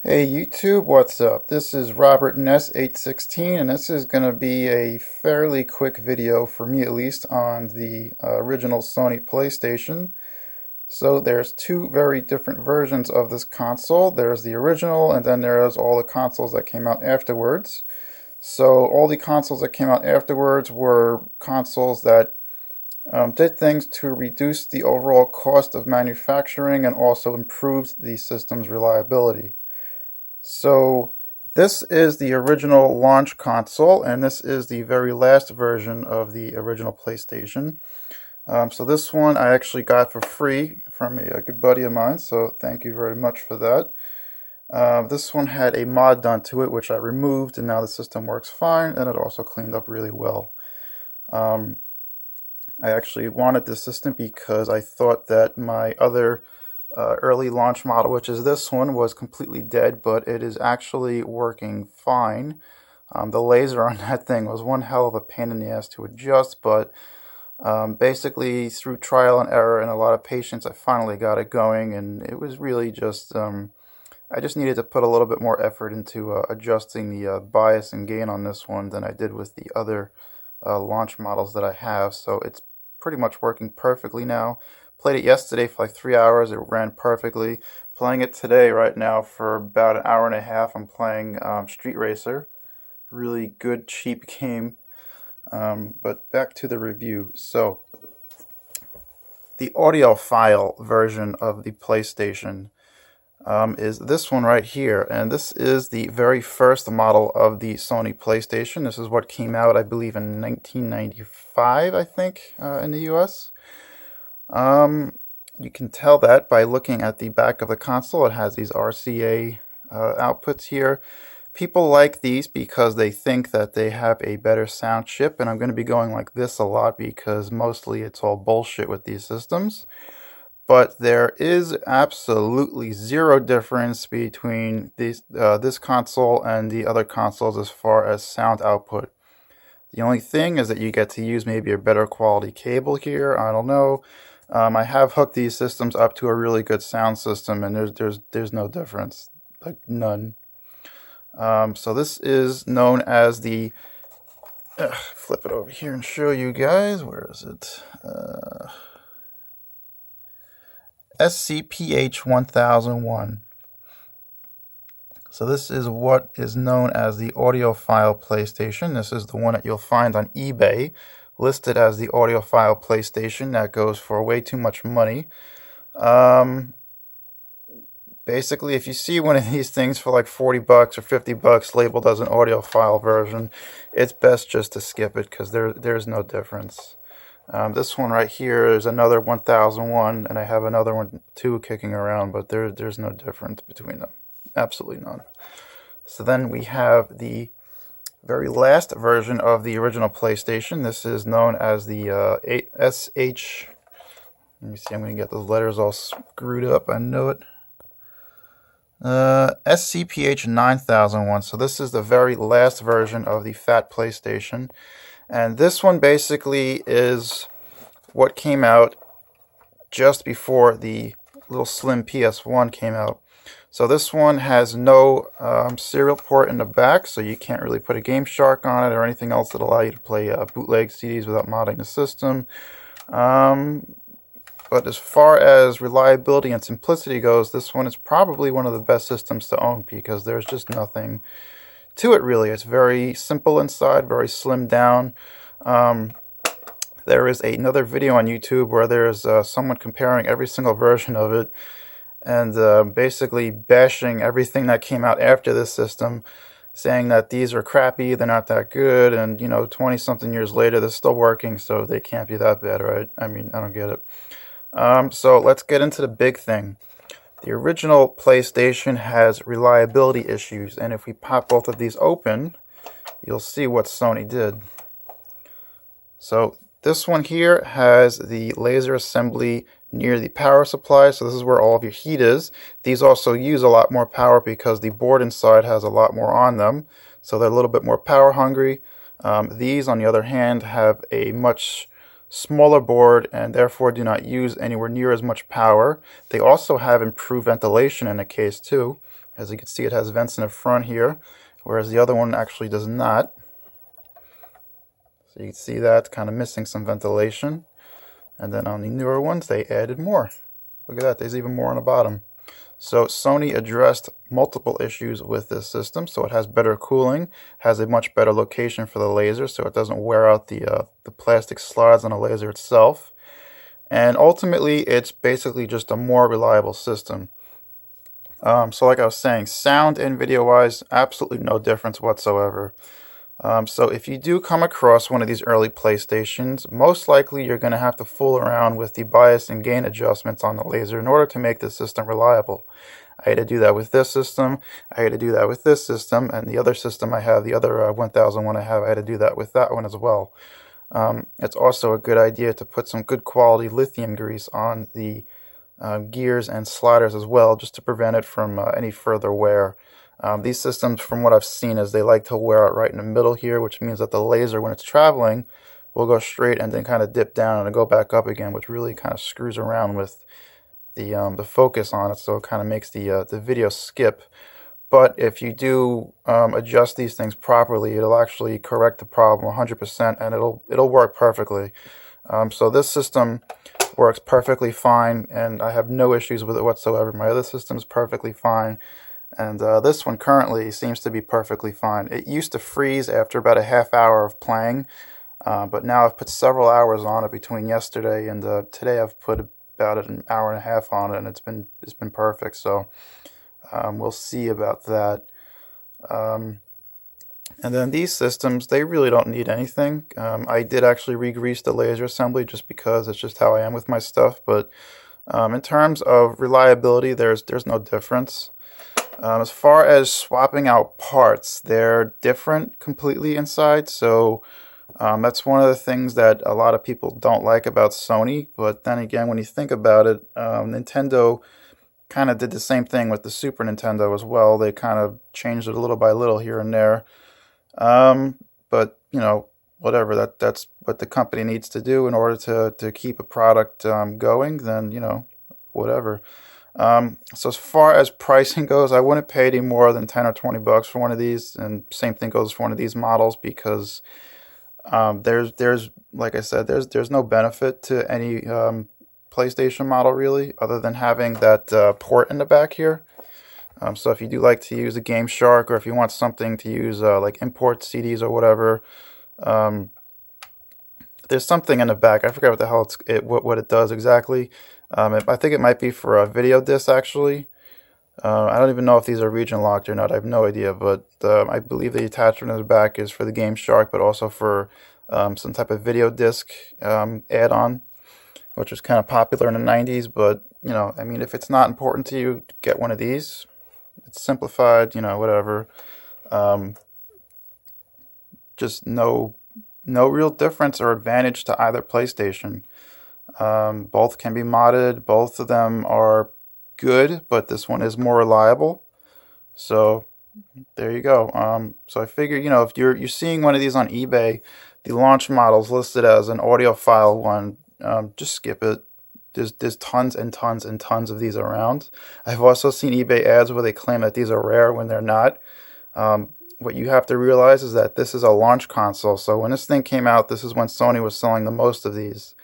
Hey YouTube, what's up? This is Robert Ness816 and this is going to be a fairly quick video, for me at least, on the original Sony PlayStation. So there's two very different versions of this console. There's the original and then there's all the consoles that came out afterwards. So all the consoles that came out afterwards were consoles that did things to reduce the overall cost of manufacturing and also improved the system's reliability. So this is the original launch console, and this is the very last version of the original PlayStation. So this one I actually got for free from a good buddy of mine, so thank you very much for that. This one had a mod done to it, which I removed, and now the system works fine, and it also cleaned up really well. I actually wanted this system because I thought that my other early launch model, which is this one, was completely dead, but it is actually working fine. The laser on that thing was one hell of a pain in the ass to adjust, but basically through trial and error and a lot of patience, I finally got it going, and it was really just, I just needed to put a little bit more effort into adjusting the bias and gain on this one than I did with the other launch models that I have, so it's pretty much working perfectly now. Played it yesterday for like 3 hours. It ran perfectly. Playing it today right now for about an hour and a half. I'm playing Street Racer. Really good, cheap game. But back to the review. So, the audiophile version of the PlayStation is this one right here. And this is the very first model of the Sony PlayStation. This is what came out, I believe, in 1995, I think, in the US. You can tell that by looking at the back of the console. It has these RCA outputs here. People like these because they think that they have a better sound chip, and I'm going to be going like this a lot because mostly it's all bullshit with these systems. But there is absolutely zero difference between this console and the other consoles as far as sound output. The only thing is that you get to use maybe a better quality cable here. I don't know. I have hooked these systems up to a really good sound system, and there's no difference, like none. So this is known as the flip it over here and show you guys. Where is it? SCPH-1001. So this is what is known as the audiophile PlayStation. This is the one that you'll find on eBay, listed as the audiophile PlayStation. That goes for way too much money. Basically, if you see one of these things for like 40 bucks or 50 bucks labeled as an audiophile version, it's best just to skip it because there's no difference. This one right here is another 1001, and I have another one too kicking around, but there's no difference between them. Absolutely none. So then we have the very last version of the original PlayStation. This is known as the SH. Let me see, I'm going to get those letters all screwed up. I know it. SCPH-9001. So this is the very last version of the fat PlayStation. And this one basically is what came out just before the little slim PS1 came out. So this one has no serial port in the back, so you can't really put a Game Shark on it or anything else that allow you to play bootleg CDs without modding the system. But as far as reliability and simplicity goes, this one is probably one of the best systems to own because there's just nothing to it really. It's very simple inside, very slimmed down. There is another video on YouTube where there's someone comparing every single version of it and basically bashing everything that came out after this system, saying that these are crappy, they're not that good, and 20-something years later they're still working, so they can't be that bad, right? I mean, I don't get it. So let's get into the big thing. The original PlayStation has reliability issues, and if we pop both of these open, you'll see what Sony did. So this one here has the laser assembly near the power supply, so this is where all of your heat is. These also use a lot more power because the board inside has a lot more on them, so they're a little bit more power hungry. These, on the other hand, have a much smaller board and therefore do not use anywhere near as much power. They also have improved ventilation in the case too. As you can see, it has vents in the front here, whereas the other one actually does not. So you can see that kind of missing some ventilation. And then on the newer ones, they added more. Look at that, there's even more on the bottom. So Sony addressed multiple issues with this system. So it has better cooling, has a much better location for the laser, so it doesn't wear out the plastic slides on the laser itself. And ultimately, it's basically just a more reliable system. So like I was saying, sound and video-wise, absolutely no difference whatsoever. So if you do come across one of these early PlayStations, most likely you're going to have to fool around with the bias and gain adjustments on the laser in order to make the system reliable. I had to do that with this system, I had to do that with this system, and the other system I have, the other 1001 I have, I had to do that with that one as well. It's also a good idea to put some good quality lithium grease on the gears and sliders as well, just to prevent it from any further wear. These systems, from what I've seen, is they like to wear out right in the middle here, which means that the laser, when it's traveling, will go straight and then kind of dip down and go back up again, which really kind of screws around with the focus on it, so it kind of makes the video skip. But if you do adjust these things properly, it'll actually correct the problem 100%, and it'll work perfectly. So this system works perfectly fine, and I have no issues with it whatsoever. My other system is perfectly fine. And this one currently seems to be perfectly fine. It used to freeze after about a half hour of playing, but now I've put several hours on it between yesterday and today. I've put about an hour and a half on it, and it's been perfect. So we'll see about that. And then these systems, they really don't need anything. I did actually re-grease the laser assembly just because it's just how I am with my stuff. But in terms of reliability, there's no difference. As far as swapping out parts, they're different completely inside, so that's one of the things that a lot of people don't like about Sony. But then again, when you think about it, Nintendo kind of did the same thing with the Super Nintendo as well. They kind of changed it little by little here and there. But, you know, whatever, that's what the company needs to do in order to keep a product going, then, you know, whatever. So as far as pricing goes, I wouldn't pay any more than 10 or 20 bucks for one of these, and same thing goes for one of these models, because there's like I said, there's no benefit to any PlayStation model really, other than having that port in the back here. So if you do like to use a Game Shark, or if you want something to use like import CDs or whatever, there's something in the back. I forget what the hell what it does exactly. I think it might be for a video disc, actually. I don't even know if these are region locked or not. I have no idea, but I believe the attachment in the back is for the Game Shark, but also for some type of video disc add-on, which was kind of popular in the 90s. But, you know, I mean, if it's not important to you, get one of these. It's simplified, you know, whatever. Just no real difference or advantage to either PlayStation. Both can be modded. Both of them are good, but this one is more reliable. So there you go. So I figure, you know, if you're seeing one of these on eBay, the launch model's listed as an audiophile one, just skip it. There's tons and tons and tons of these around. I've also seen eBay ads where they claim that these are rare when they're not. What you have to realize is that this is a launch console. So when this thing came out, this is when Sony was selling the most of these.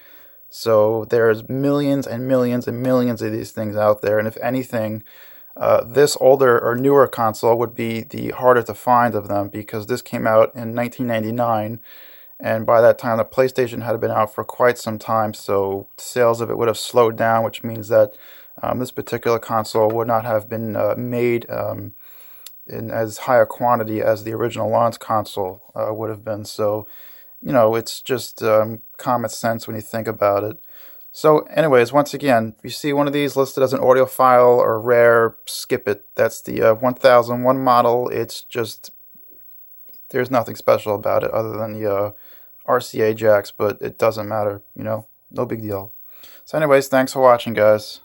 So there's millions and millions and millions of these things out there. And if anything, this older or newer console would be the harder to find of them, because this came out in 1999. And by that time, the PlayStation had been out for quite some time. So sales of it would have slowed down, which means that this particular console would not have been made in as high a quantity as the original launch console would have been. So, you know, it's just common sense when you think about it. So anyways, once again, if you see one of these listed as an audiophile or rare, skip it. That's the 1001 model. It's just, there's nothing special about it other than the RCA jacks, but it doesn't matter, you know, no big deal. So anyways, thanks for watching, guys.